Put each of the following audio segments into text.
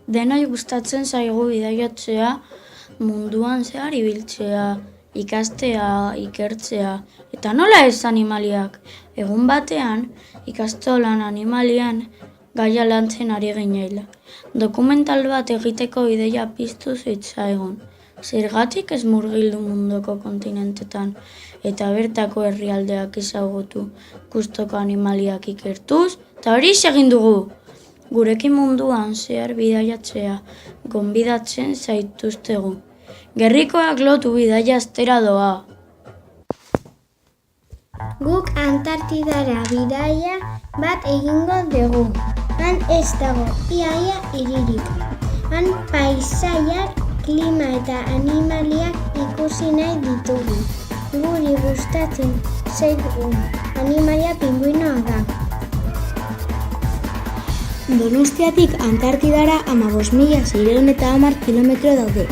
Denoi gustatzen zaigu bidaiatzea, munduan zehar ibiltzea, ikastea, ikertzea, eta nola ez animaliak. Egun batean, ikastolan animalian gaia lantzen ari gineela. Dokumental bat egiteko ideia piztu zitzaigun. Zergatik ez murgildu munduko kontinentetan, eta bertako herrialdeak ezagutu, gustoko animaliak ikertuz, eta hori egin dugu. Gurekin munduan zehar bidaiatzea gonbidatzen zaituztegu. Gerrikoak lotu bidaia astera doa. Guk Antartidara bidaia bat egingo dugu. Han ez dago iaia hiririk. Han paisaiak, klima eta animaliak ikusi nahi ditugu. Guri gustatzen zaigun animalia pinguinoa da. Donostiatik Antartidara 15.610 kilometro daude.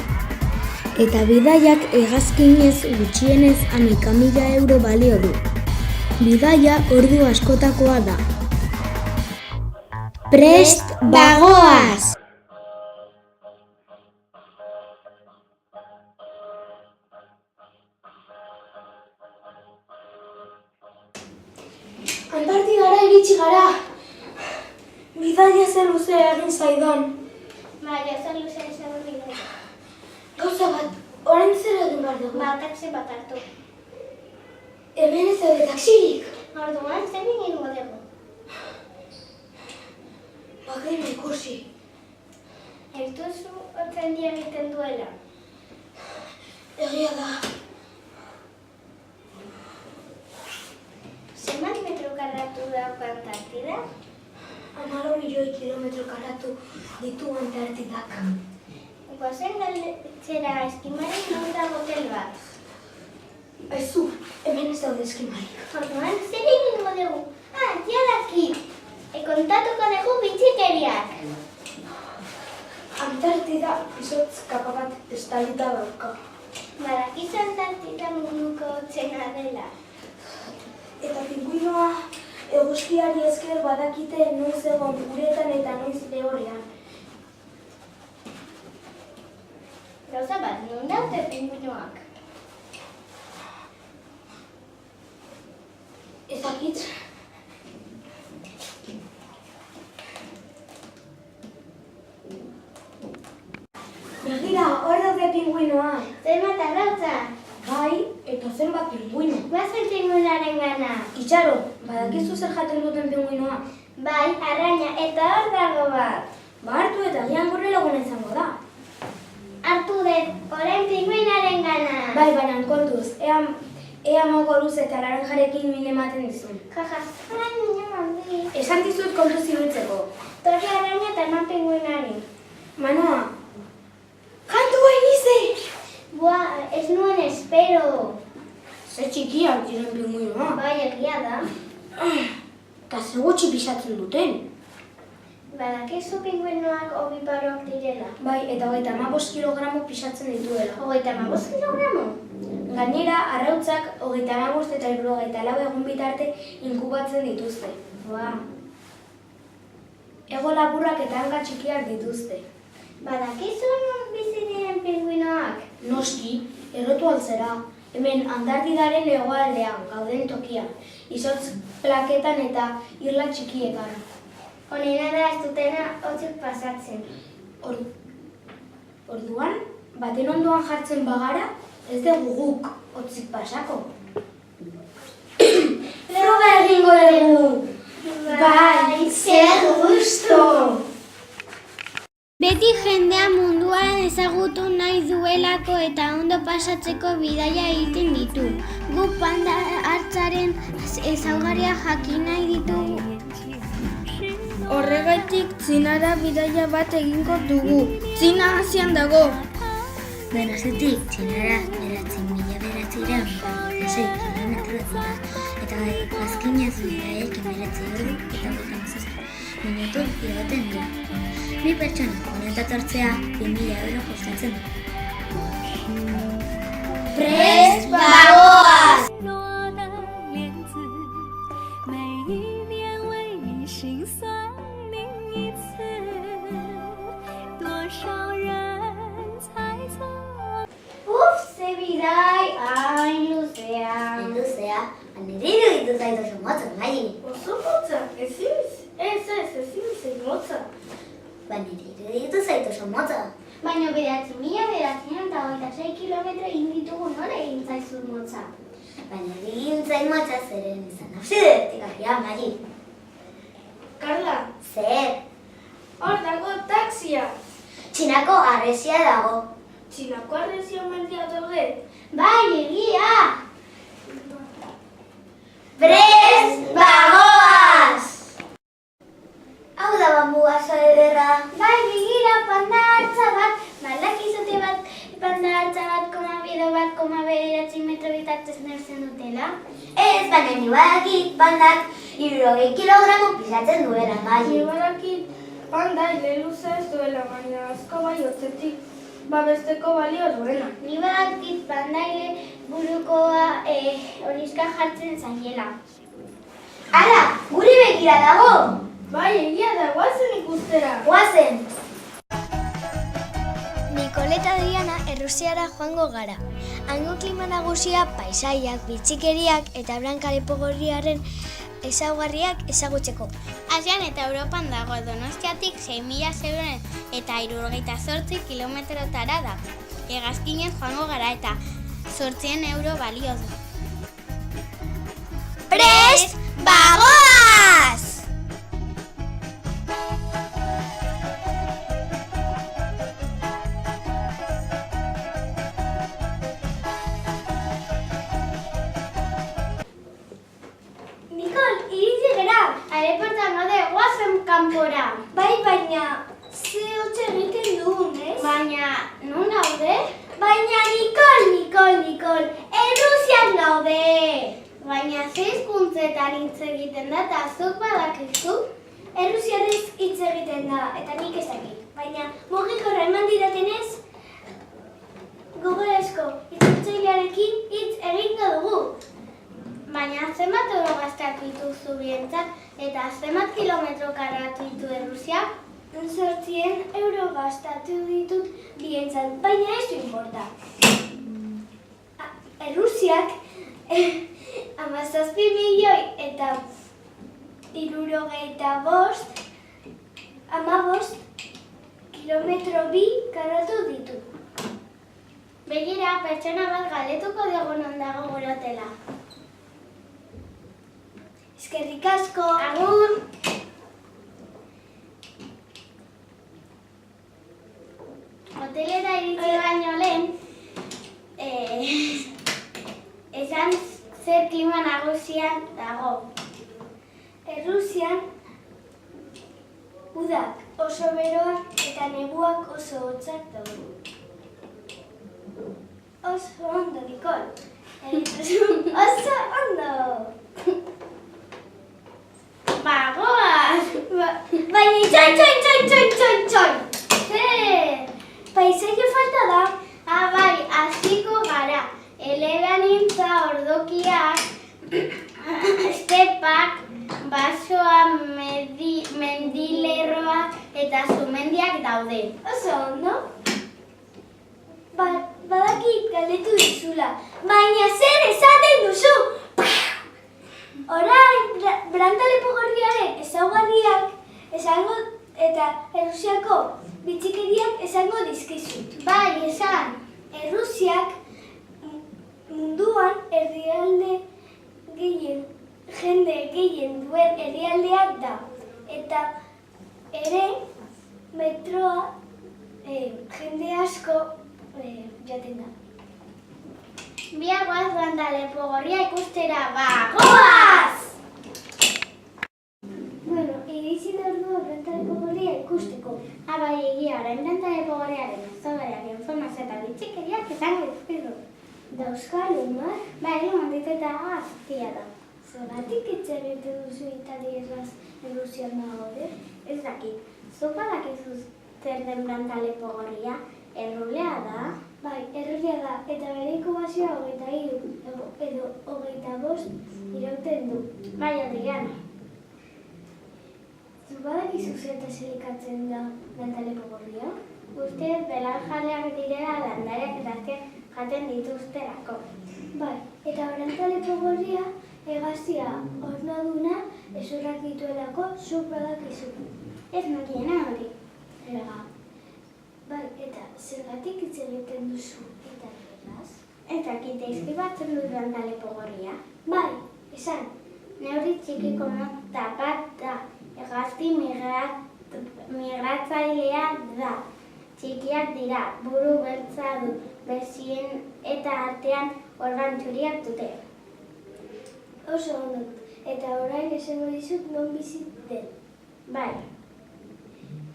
Eta bidaiak hegazkinez gutxienez 11.000 euro balio du. Bidaia ordu askotakoa da. Prest bagoaz! Antartidara iritsi gara! Bidaia zer luzea egin zaidan. Baina, zer luzea izan bidaia. Gauza bat, orain zer egin behar dugu? Taxi bat hartu. Hemen ez daude taxirik. Orduan, zer egingo dugu? Bagena ikusi. Ez duzu otzen egiten duela. Egia da. Zenbat metro karratu dauka Antartida? 14 milioi kilometro karratu ditu Antartidak. Goazen galtzera eskimarik non da hotel bat. Aizu, hemen ez daude eskimarik. Orduan, zer egingo dugu? Jadakit! Kontatuko dugu bitxikeriak. Antartida izotz kapa bat estalita dauka. Badakizu Antartida munduko hotzena dela. Eta pinguinoa eguzkiari esker badakite noiz egon uretan eta noiz lehorrean. Gauza bat, non daute pinguinoak? Ezakit. Begira, hor daude pinguinoak. Zenbat arrautza? Bai, eta zenbat pinguino. Bazen pinguinaren gana. Itxaro, badakizu zer jaten duten pinguinoa. Bai, arraina, eta hor dago bat. Hartu eta gian gure laguna izango da. Hartu dut, orain pinguinaren gana. Bai, baina kontuz, ea mogo luz eta laranjarekin min ematen dizun. Jaja, araina mandi. Esan dizut kontuz ibiltzeko. Torri araina eta eman pinguinari. Manoa, kantu egize! Boa, ez nuen espero. Ze txikiak diren pinguinoa. Bai, egia da. Eta ze gutxi pisatzen duten. Badakizu pinguinoak obiparoak direla. Bai, eta 35 kilogramo pisatzen dituela. 35 kilogramo? Gainera, arrautzak 35 eta 74 egun bitarte inkubatzen dituzte. Boa. Ego laburrak eta hanka txikiak dituzte. Badakizu non bizi diren pinguinoak? Noski, errotu altzera. Hemen Antartidaren hegoaldean gauden tokian. Izotz plaketan eta irla txikietan. Honena da ez dutena hotzik pasatzen. Orduan, baten ondoan jartzen bagara, ez dugu guk hotzik pasako. Froga egingo dugu! Bai, zer gusto! Beti jendea munduan ezagutu nahi duelako eta ondo pasatzeko bidaia egiten ditu. Gu panda hartzaren ezaugarriak jakin nahi ditugu. Horregaitik Txinara bidaia bat egingo dugu. Txina Asian dago. Donostiatik Txinara 9.996 kilometro da, eta azkinez bidaiak 19 ordu eta 27 minutu irauten du. Bi pertsona honetan etortzea 2.000 euro kostatzen du. Prest bagoaz! niri iruditu zait oso motza, Mari. Oso motza, ezin motza. Ba, niri iruditu zait oso motza. Baina 9.926 kilometro egin ditugu nola egin zaizu motza. Baina egin zain motza zeren izan absidetik Mari. Karla, Zer, hor dago taxia. Txinako harresia dago. Txinako arrezio mendia daude. Bai, egia! Prest, bagoaz! Hau da bambuazo ederra. Bai, begira, panda hartza bat, balak izote bat, panda hartza bat, komabido bat, 9 metro bitartez nertzen dutela. Ez, baina ni badakit pandak 60 kilogramo pisatzen duela, Mari. Ibarakit, panda luze ez duela, baina asko bai hotzetik babesteko balio duena. Ni badakit pandaile burukoa horiska jartzen zaiela. Ara, guri begira dago! Bai, egia da, guazen ikustera. Guazen! Nikol eta Diana Errusiara joango gara. Hango klima nagusia paisaiak, bitxikeriak eta Blankalepo gorriaren ezaugarriak ezagutzeko. Asian eta Europan dago Donostiatik 6.000 eta 78 kilometrotara da. Hegazkinez joango gara eta 800 euro balio du. Prest, bagoaz! Nikol, iritsi gara! Aireportuan gaude, goazen kanpora. Bai, baina ze hotza egiten dugun, ez? Baina, non gaude? Baina, Nikol, Errusian gaude! Baina, ze hizkuntzetan hitz egiten da, eta zuk badakizu? Errusiarez hitz egiten da, eta nik ez dakit. Baina, mugikorra eman didatenez, gogorazko itzultzailearekin hitz egingo dugu. Baina zenbat euro gastatu dituzu bientzat eta zenbat kilometro karratu ditu Errusiak? 800 euro gastatu ditut bientzat, baina ez du inporta. Errusiak 17 milioi eta 15 kilometro bi karratu ditu. Begira, pertsona bat galdetuko dugu non dago gure hotela. Eskerrik asko. Agur. Hotelera iritsi baino lehen, esan zer klima nagusian dago. Errusian, udak oso beroak eta neguak oso hotzak daude. Oso ondo, Nikol. Oso ondo. Bagoaz! Baina itxoin! Zer? Paisaio falta da? Bai, hasiko gara. Eleganintza ordokiak, estepak, basoa, mendilerroa eta sumendiak daude. Oso ondo? Badakit galdetu dizula, baina zer esaten duzu? Orain, Blankalepo gorriaren ezaugarriak esango eta Errusiako bitxikeriak esango dizkizut. Bai, esan. Errusiak munduan jende gehien duen herrialdeak da. Eta ere metroa jende asko jaten da. Biak goaz Blankalepo gorria ikustera, bagoaz! Bueno, iritsi da ordua Blankalepo gorria ikusteko. Bai, egia, orain Blankalepo gorriaren ezaugarriak informazio eta bitxikeriak esango dizkizu. Dauzkalu, mar? Bai, ditu eta aztia da. Zergatik hitz egiten duzu italiezaz Errusian dago, ez dakit. Zuk badakizu zer den Blankalepo gorria? Errulea da? Bai, errulea da, eta bere inkubazioa 23 edo 25 irauten du. Bai, Adriana. Zuk badakizu zertaz elikatzen da Blankalepo gorria? Ustez, belarjaleak direla landareak eta azken jaten dituzterako. Bai, eta Blankalepo gorria Hegaztia ornoduna ezurrak dituelako zuk badakizu. Ez nakiena hori. Ega. Bai, eta zergatik hitz egiten duzu eta erraz? Eta kite izkibatzen dudan lepo gorria? Bai, esan. Neuri txikiko mota bat da. Hegazti migratzailea da. Txikiak dira, buru beltza du, bezien eta artean organ txuriak dute. Oso ondo, eta orain esango dizut non bizi den. Bai.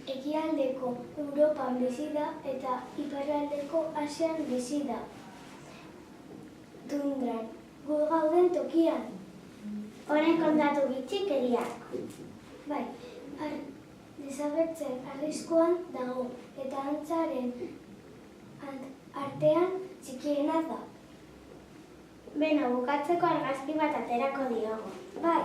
Ekialdeko Europan bizi da eta iparraldeko Asian bizi da. Tundran, gu gauden tokian. Honen kontatu bitxikeriak. Bai, desagertzen arriskuan dago eta antzaren artean txikiena da. Beno, bukatzeko argazki bat aterako diogo. Bai.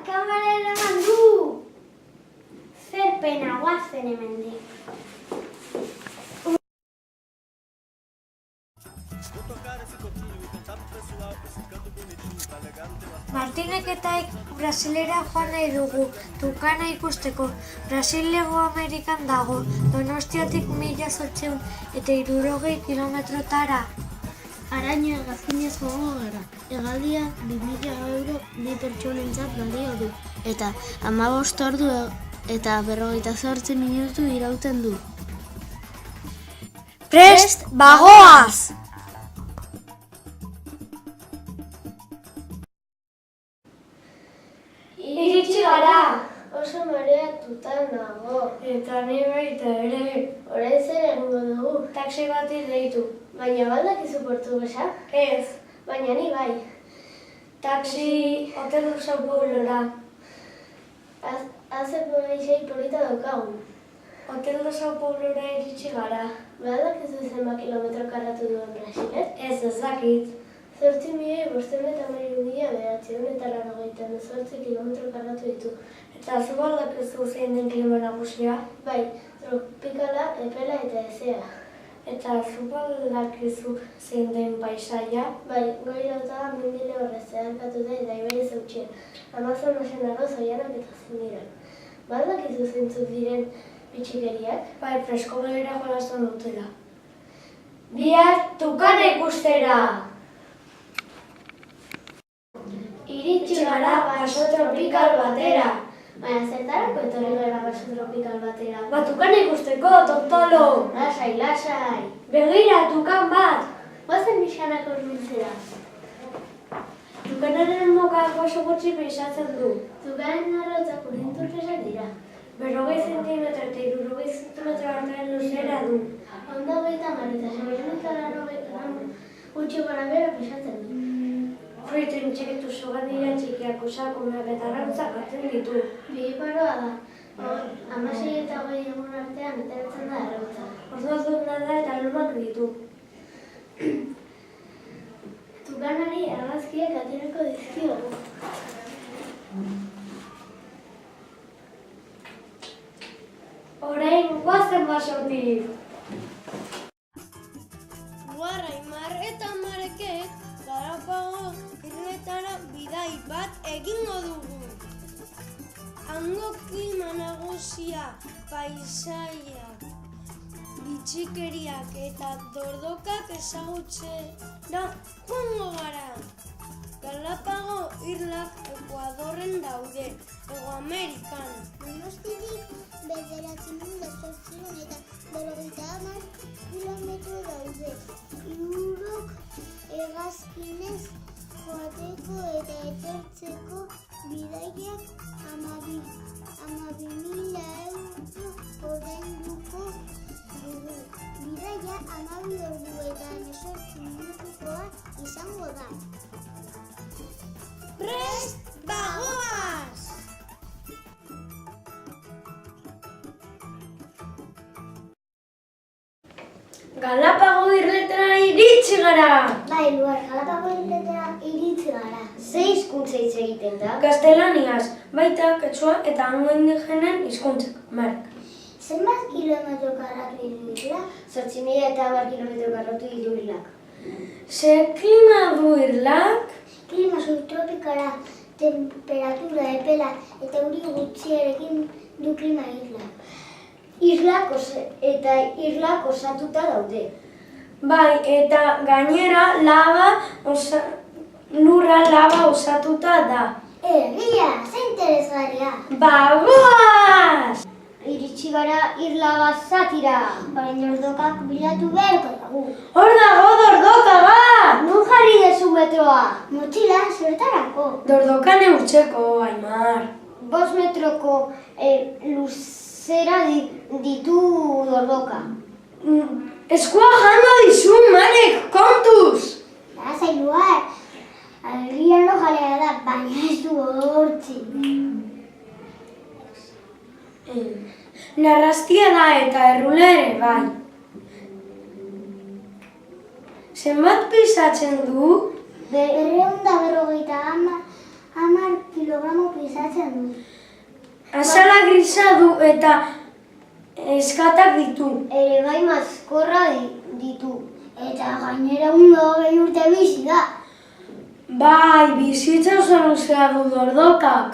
Kamara eraman du! Zer pena guazen hemendik. Martinek eta Brasilera joan nahi dugu, Tukana ikusteko. Brasil Hego Amerikan dago, Donostiatik 1860 kilometrotara. Araño hegazkinez joango gara. Hegaldia 2000 euro bi pertsonentzat balio du. Eta 15 ordu eta 58 minutu irauten du. Prest, bagoaz! Iritsi gara! Oso mareatuta nago. Eta ni baita ere. Orain zer egingo dugu. Taxi bati deitu. Baina baldakizu portugesa? Ez. Baina ni bai. Taxi Hotel Sao Paulora. Haze polizei polita daukagun. Hotel Sao Paulora iritsi gara. Baldakizu zenbat kilometro karratu duen Brasilet? Ez dakit. 8.598 kilometro karratu ditu. Eta zu baldakizu zein den klima nagusia? Bai, tropikala, epela eta hezea. Eta zu baldakizu zein den paisaia? Bai, goi dauta mendile horrez zeharkatuta eta ibaiez eutxien. Amazon osen arroz oianak eta zindiran. Baldakizu zeintzuk diren bitxikeriak? Bai, fresko begira jolasten dutela. Bihar Tukana ikustera! Iritsi gara baso tropikal batera. Baina zertarako etorri gara baso tropikal batera. Tukana ikusteko, tontolo! Lasai, lasai. Begira, tukan bat! Guazen pixkanak hurbiltzera. Tukanaren mokak oso gutxi pisatzen du. Tukaren arrotzak urinturresak dira. 40 zentimetro eta 60 zentimetro artean luzera du. Onda 30 eta 180 gramo gutxi gara bera pisatzen du. Fruituen txikitu sogadira txikiak usakumeak eta arrautzak hartzen ditu. Bihiparoa da. 16 eta 20 egun artean ateratzen da arrautza. Orduaduna da eta lumak ditu. Tukanari argazkiak aterako dizkiogu. Orain guazen basotik! Aimar eta Marekek Galapago irletara bidai bat egingo dugu. Hango klima nagusia, paisaiak, bitxikeriak eta dordokak ezagutzera joango gara. Galapago irlak Ekuadorren daude, Hego Amerikan. Donostiatik 9.850 kilometro daude. Hirurok hegazkinez joateko eta etortzeko bidaiak 12.000 euro ordainduko dugu. Bidaia 12 ordu eta 18 minutukoa izango da. Prest, bagoaz! Galapago irletara iritsi gara! Bai, Luar, Galapago irletara iritsi gara. Ze hizkuntza hitz egiten da? Gaztelaniaz, baita, quechua eta hango indigenen hizkuntzak, mark. Zenbat kilometro karratu ditu Irlak? 8.010 kilometro karratu ditu Irlak. Ze klima du Irlak? Klima subtropikala, temperatura epela eta euri gutxiarekin du klima Irlak. Irlak osatuta daude. Bai, eta gainera lurra laba osatuta da. Egia, ze interesgarria. Bagoaz! Iritsi gara Irla zatira. Orain ordokak bilatu beharko dugu. Hor dago dordoka bat! Non jarri dezu metroa? Motxila, zertarako. Dordoka neurtzeko, Aimar. 5 metroko luzera ditu dordoka. Eskua jango dizu, Marek, kontuz! Lasai Luar, agian lo jalea da, baina ez du hortzi. Narrastia da eta errula ere, bai. Zenbat pisatzen du? 250 kilogramo pisatzen du. Azala grisa du eta eskatak ditu. Ere bai mazkorra ditu. Eta gainera 120 urte bizi da. Bai, bizitza oso luzea du dordokak.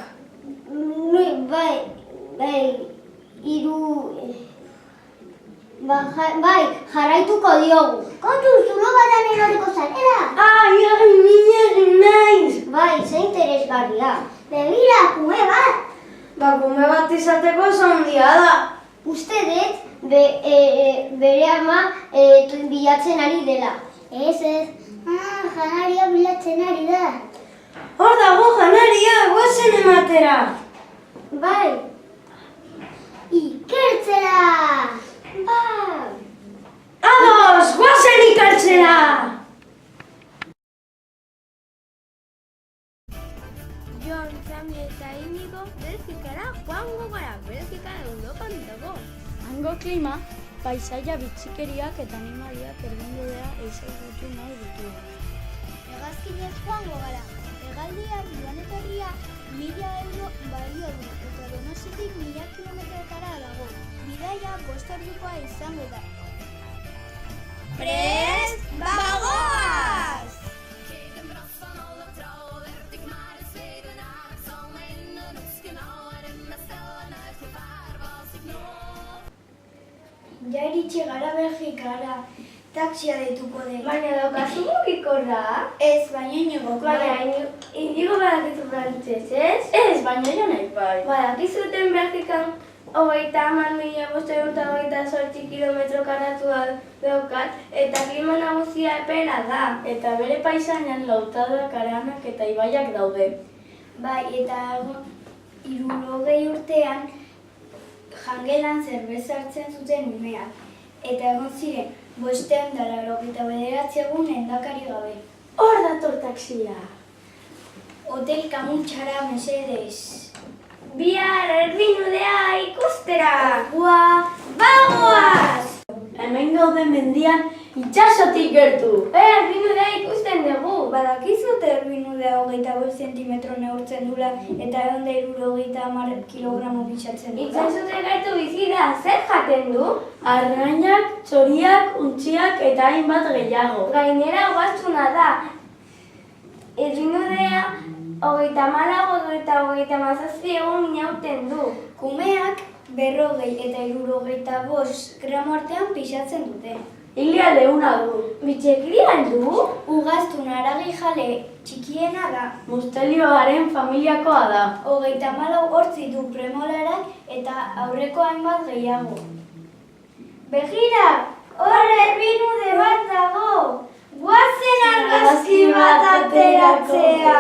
Bai, jarraituko diogu. Kontuz, zulo batan eroriko zarela. Ai, minak naiz! Bai, ze interesgarria. Begira, kume bat. Bakume bat izateko zondia da. Uste dut bere ama bilatzen ari dela. Ez, janaria bilatzen ari da. Hor dago janaria, guazen ematera. Bai, Ikertzera! bai. Ados, guazen ikartzera! Jon, Xami eta Inigo Belgikara joango gara, Belgika Europan dago. Hango klima, paisaia bitxikeriak eta animaliak erdindudea ezagutu nahi ditu. Hegazkinez joango gara. Hegaldia joan etorria 1000 euro balio du eta Donositik 1000 kilometrotara dago. Bidaia 5 ordukoa izango da. Prest, bagoaz! Ja iritsi gara Belgikara, taxia deituko dela. Baina daukazu mugikorra? Ez, baina inogoko. Indigo badakizu frantzez, ez? Ez, baina jo nahi bai. Badakizuten Belgikan 30.528 kilometro karratua daukat, eta klima nagusia epela da. Eta bere paisainan lautadak, aranak eta ibaiak daude. Bai, eta 60 urtean jangelan zerbeza hartzen zuten umeak. Eta egon ziren, 589 egun lehendakari gabe. Hor dator taxia. Hotel Kamutxara mesedez. Bihar Erbinudea ikustera! Bagoaz! Hemen gaude mendian itxasotik gertu. Erbinudea ikusten dugu. Badakizute Erbinudea 25 zentimetro neurtzen dula eta 170 kilogramo pisatzen dula. Itxasote gertu bizi da, zer jaten du? Arrainak, txoriak, untxiak eta hainbat gehiago. Gainera ugaztuna da. Erbinudea 34 eta 37 egun inauten du. Kumeak 40 eta 65 gramo artean pisatzen dute. Hilia leuna du. Bitxekrian du? Ugaztun haragi jale txikiena da. Mustelioaren familiakoa da. 34 hortzi du premolarak eta aurreko hainbat gehiago. Begira, hor Erbinude bat dago. Guazen argazki bat ateratzea.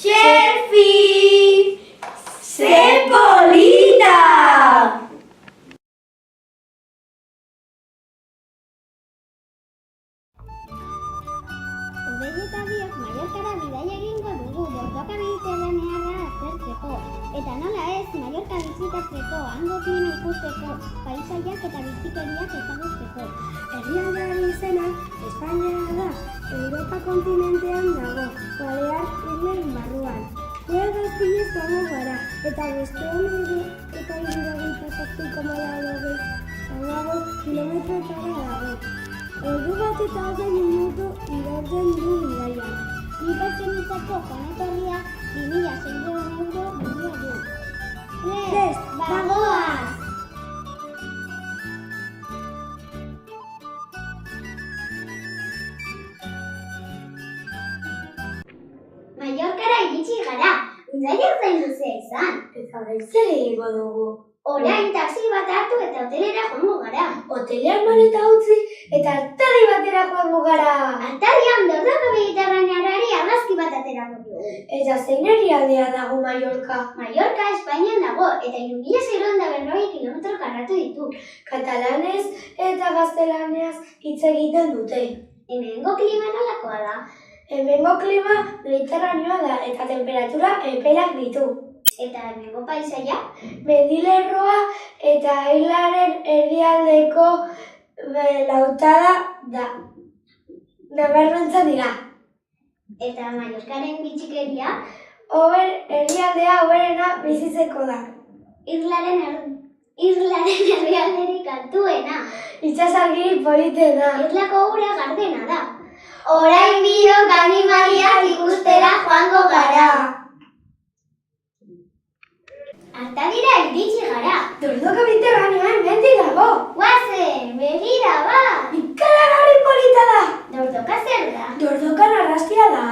Selfie! Ze polita! Hodei eta biok Mallorcara bidaia egingo dugu Bordoka mediterraneara aztertzeko. Eta nola ez, Mallorca bizitatzeko, hango klima ikusteko, paisaiak eta bizikeriak ezagutzeko. Herrialdearen izena Espainia da, Europa kontinentean dago, Balear Irlen barruan. Gu hegazkinez joango gara, eta besteon kilometrotara dago. Ordu bat eta 20 minutu irauten du bidaia. Bi pertsonentzako joan-etorria 2.600 euro balio du. Prest, bagoaz! Mallorcara iritsi gara, bidaia zain luzea izan. Eta zer egingo dugu. Orain taxi bat hartu eta hotelera joango gara. Hotelean maleta utzi eta artadi batera joango gara. Artadian Dordoka mediterranearari argazki bat aterako dugu. Eta zein herrialdea dago Mallorca? Mallorca Espainian dago eta 3.640 kilometro karratu ditu. Katalanez eta gaztelaniaz hitz egiten dute. Hemengo klima nolakoa da. Hemengo klima mediterraneoa da eta temperatura epelak ditu. Eta hemengo paisaia? Mendilerroa eta hilaren erdialdeko lautada da. Nabarmentzen dira. Eta Mallorcaren bitxikeria? Herrialdea hoberena bizitzeko da. Irlaren herrialderik altuena. Itsasargi politena. Irlako ura gardena da. Orain biok animaliak ikustera joango gara. Artadira iritsi gara. Dordoka mediterraneoa hemendik dago. Guazen, begira ba! Ikaragarri polita da. Dordoka zer da? Dordokan arrastia da.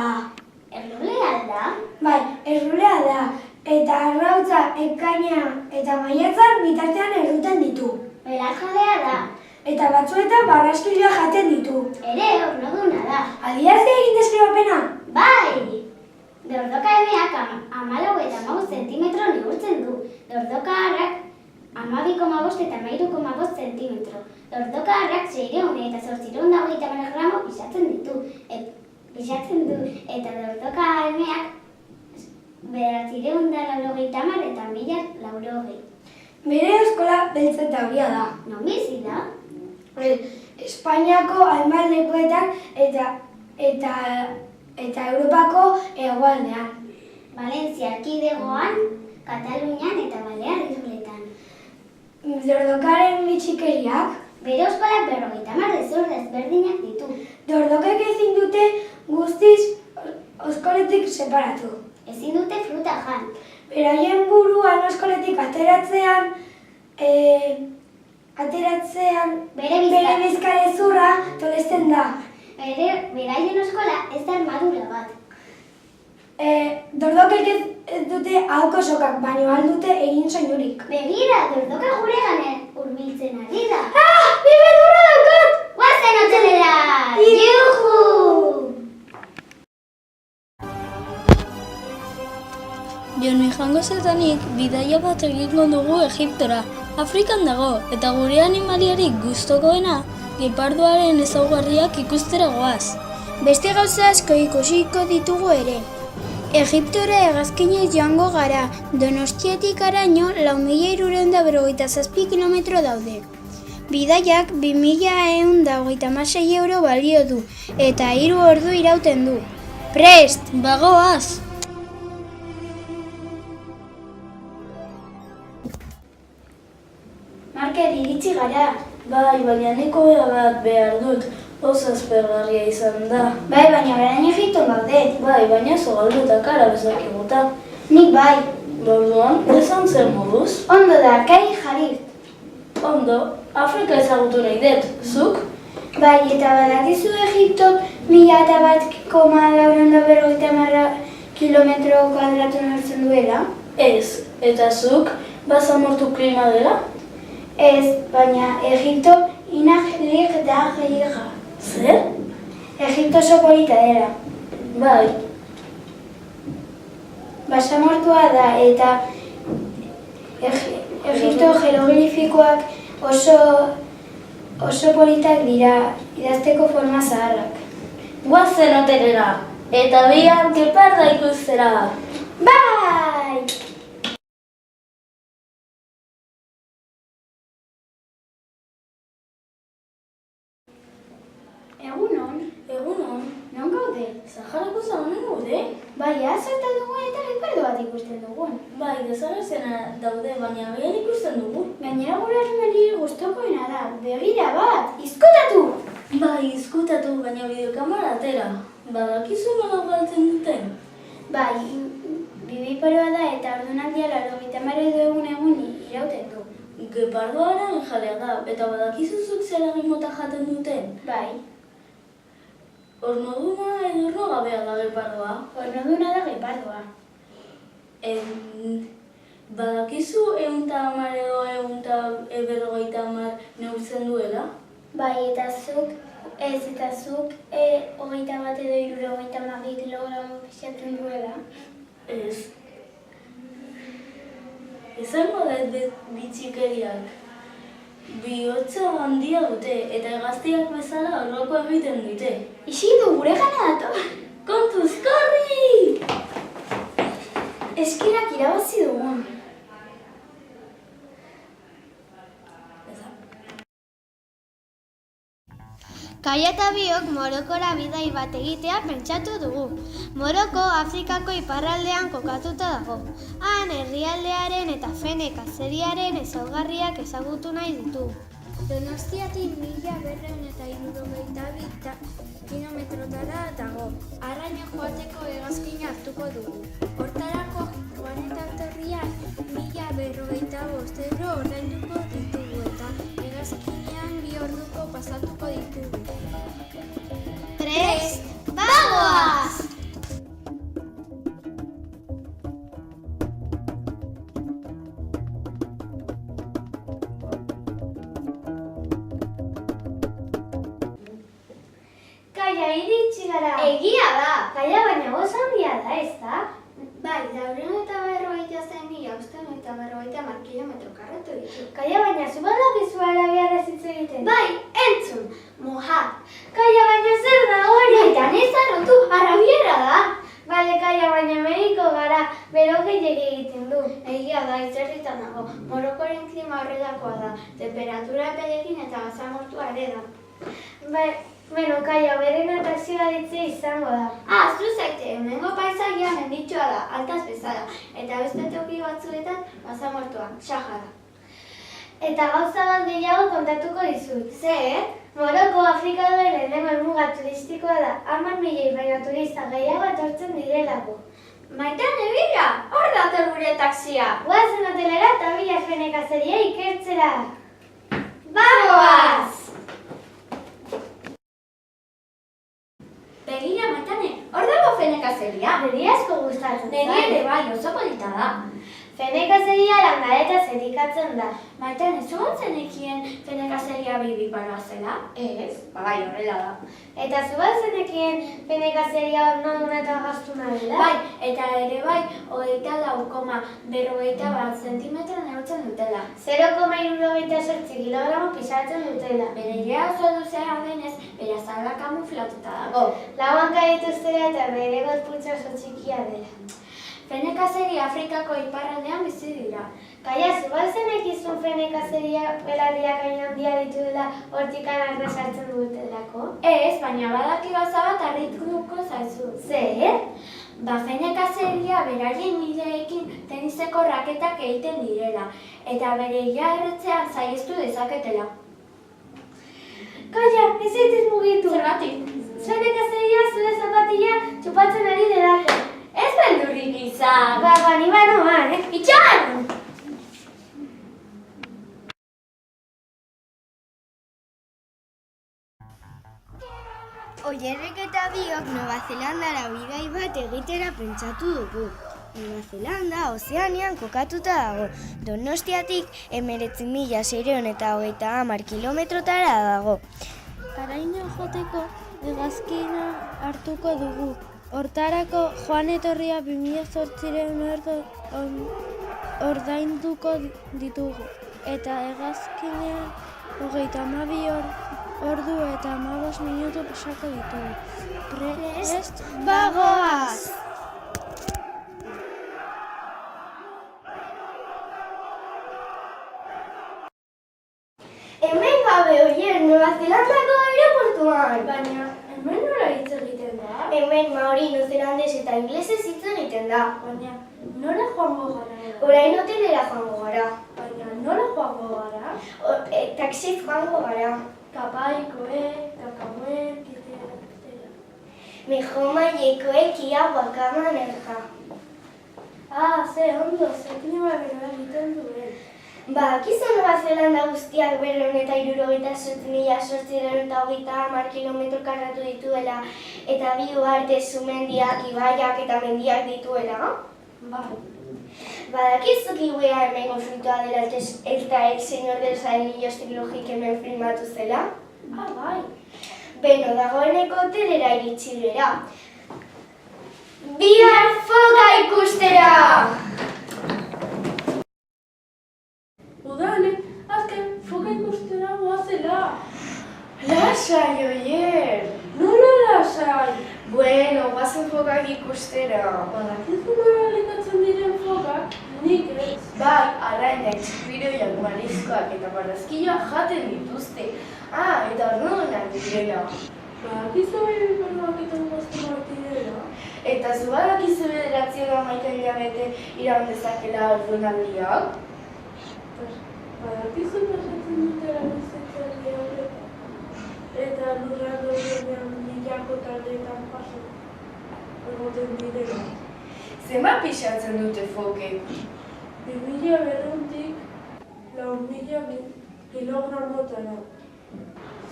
Errulea da? Bai, errulea da. Eta arrautza, ekaina eta maiatzan bitartean erruten ditu. Belarjalea da. Eta batzuetan barraskiloa jaten ditu. Ere, ornoduna da. Adiazte egin deskribapena? Bai! Dordoka emeak 14 eta 15 zentimetro neurtzen du. Dordoka harrak 12,5 eta 13,5 zentimetro. Dordoka harrak 600 eta 820 gramo pisatzen du. Eta dordoka emeak 990 eta 1.090. Bere eskola beltz eta horia da. Non bizi da? Espainiako hainbat lekuetan eta Europako hegoaldean. Valentzia erkidegoan, Katalunian eta Balear Isletan. Dordokaren bitxikeriak? Bere eskolak 50 gezur desberdinak ditu. Dordokek ezin dute guztiz eskoletik separatu. Ezin dute fruta jan. Beraien buruan eskoletik atzeratzean bere bizkarrezurra tolesten da. Beraien eskola ez da armadura bat. Dordokek ez dute hauko sokak, baino aldute egin soinurik. Begira, Dordoka guregan hurbiltzen ari da. Ah! Ni beldurra daukat! Guazen hotelera! Juhu! Joni jango zetanik, bidaia bat egingo dugu Egiptora. Afrikan dago, eta gure animaliarik gustokoena, gepardoaren ezaugarriak ikustera goaz. Beste gauza asko ikusiko ditugu ere. Egiptora hegazkinez joango gara, Donostiatik haraino 4.357 kilometro daude. Bidaiak 2.126 euro balio du, eta 3 ordu irauten du. Prest! Bagoaz! Market iritsi gara. Bai, baina niko bat behar dut, oso aspergarria izan da. Bai, baina orain Egipton gaude. Bai, baina zogalduta kara bezakiguta. Nik bai. Orduan, esan zer moduz? Ondo da, kai jarit. Ondo, Afrika ezagutu nahi dut, zuk? Bai, eta badakizu Egipton 1.450 kilometro kuadratu neurtzen duela? Ez, eta zuk, basamortu klima dela? Ez, baina Egipto inahlik da gehiaga. Zer? Egipto oso polita dela. Bai, Basamortua da eta Egipto jeroglifikoak oso politak dira, idazteko forma zaharrak. guazen hotelera, eta bihar geparda ikustera. Bai! Egunon, Egunon, non gaude? Saharako zagonen gaude? Bai, zertan dugu eta rekordo bat ikusten dugun. Bai, desagertzena daude, baina behin ikusten dugu. Gainera gurasoenari gustokoena da. Begira bat, izkutatu! Bai, izkutatu, baina bideokamera atera. Badakizu nola galtzen duten? Bai, bibiparoa da eta ordunaldia 90 egun irauten du. Gepardoaren jalea da, eta badakizuzuk zer egin mota jaten duten? Bai, Ornoduna edo ornogabea da gepardoa. ornoduna da gepardoa. Badakizu 110 edo 150 neurtzen duela? Bai, eta zuk 21 edo 72 kilogramo pixatzen duela. Ez. Izango da bitxikeriak. Bihotza handia dute, eta hegaztiak bezala horroko egiten dute. Isildu, gure gana dator! Kontuz, korri! Eskinak irabazi dugun. Kaia eta biok Morokora bidai bat egitea pentsatu dugu. Moroko Afrikako iparraldean kokatuta dago. Han herrialdearen eta Fene-kazeriaren ezaugarriak ezagutu nahi ditu. Donostiatik 1272 kilometrotara dago. Arraina joateko hegazkina hartuko dugu. Hortarako joan eta etorriak 1055 euro ordainduko ditugu eta hegazkinean 2 orduko pasatuko ditugu. Prest, bagoaz! Kaia, iritsi gara. Egia da. Kaia, baina oso handia da, ez da? Bai, 250.000 kilometro karratu ditu. Kaia, baina zu badakizu arabiarraz hitz egiten? Bai, entzun, Mohat. Kaia, baina zer da hori? Eta nezarrotu, arabiera da. Bale, Kaia, baina Mexiko gara, bero gehiagik egiten du. Egia da, itzerritan dago. Morokoren klima horrelakoa da. Temperatura epelekin eta gazamortua ere da. Bueno, Kaia, beren atrakzioa ditzea izango da. Zu zaite, hemengo paisaia menditsua da, altaz bezala. Eta beste toki batzuetan, basamortua, Sahara. Eta gauza bat gehiago kontatuko dizut. Zer? Moroko Afrika duen lehenengo helmuga turistikoa da. 10.000 baino turista gehiago etortzen direlako. Maitan ebila, hor dator gure taksia. Guazen hotelera eta bila Fene-kazeria ikertzera. Bagoaz! Begira, Maitane, hor dago Fene-kazeria. Neri asko gustatzen zait. Neri ere bai, oso polita da. Fene-kazeria landare zerikatzen da. Maitane, zu zenekien Fene-kazeria bibiparoa zela? Ez, bai, horrela da. Eta zu zenekien Fene-kazeria ornoduna eta gaztuna dela? Bai, eta ere bai, 24,41 zentimetro neurtzen dutela. 0,78 kilogramo pisatzen dutela. Bere irea oso luzea denez, bere azala kamuflatuta dago. Lauanka dituztela eta bere gorputza oso txikia dela. Fene-kazeria Afrikako iparraldean bizi dira. Kaia, zu zenekizun Fene-kazeria belarriak hain handia dituela hortikan arna sartzen dutelako? Ez, baina badaki gauza bat harrituko zaizu. Zer? Fene-kazeria berarien ideekin teniseko raketak egiten direla, eta bere ia erretzean saihestu dezaketela. Kaia, ez zaitez mugitu. Zergatik? Fene-kazeria zure zapatila txupatzen ari delako. Ez beldurrik izan. Ni banoan, Itxan! Oierrek eta biok Nova Zelandara bidai bat egitera pentsatu dugu. Nova Zelanda Ozeanian kokatuta dago. Donostiatik 19.630 kilometrotara dago. Araina joteko hegazkina hartuko dugu. Hortarako joan etorria 2.800 ordainduko ditugu. Eta hegazkinean 32 ordu eta 15 minutu pasako ditugu. Prest, bagoaz! Hemen gabe horien Nova Zelandako aeroportuan. Baina, hemen nola hitz egiten da? Hemen maori, neozelandes eta inglesez hitz egiten da. Baina, Nora joango gara? Orain hotelera joango gara. Baina nola joango gara? Taxiz joango gara. Kapaikoek, kakamoek, kitera. Mejor mailekoek ia bakaman erja. Ze ondo, ze klima bera egiten duen. Badakizu Nova Zelanda guztiak 278.830 kilometro karratu dituela eta bi uharte sumendiak, ibaiak eta mendiak dituela? Bai. Badakizu kiwea hemengo fruitoa dela eta El Señor de los Anillos trilogik hemen filmatu zela? Bai. Beno, dagoeneko hotelera iritsi gara. Bihar foka ikustera! Udane, azken foka ikustera goazela. Lasai, oier! Nola lasai? Bueno, guazen fokak ikustera. Badakizu nola elikatzen diren fokak? Nik ez. Bai, arrainak, txipiroiak, marizkoak eta marrazkiloak jaten dituzte. Eta ordunak direla. Badakizu behiberroak eta guzti martirela. Eta zu badakizu 9 hilabete iraun dezakela ordunaldiak? Badakizu pasatzen dutela bizitzari horretan. Eta lurra dozenean milako taldeetan paso. Egoten direla. Zenbat pixatzen dute fokek? 2.200-tik 4.000 kilogramotara.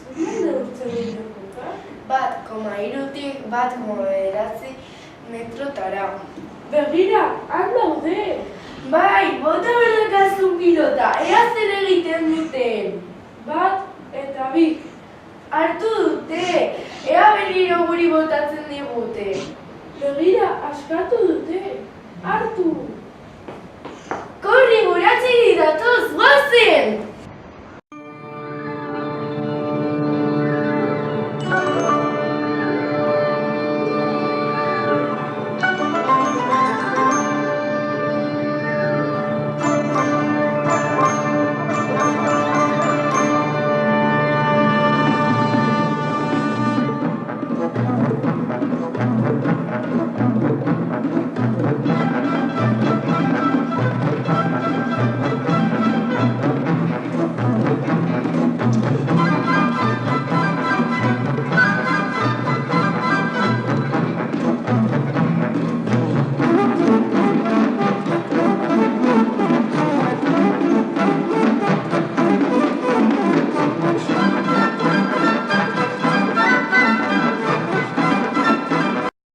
Zenbat neurtzen dute fokak? 1,3-tik 1,9 metrotara. Begira, han daude! Bai, bota berdakazun pilota, ea zer egiten duten. 1 eta 2. Hartu dute, ea berriro guri botatzen digute. Begira, askatu dute. Hartu!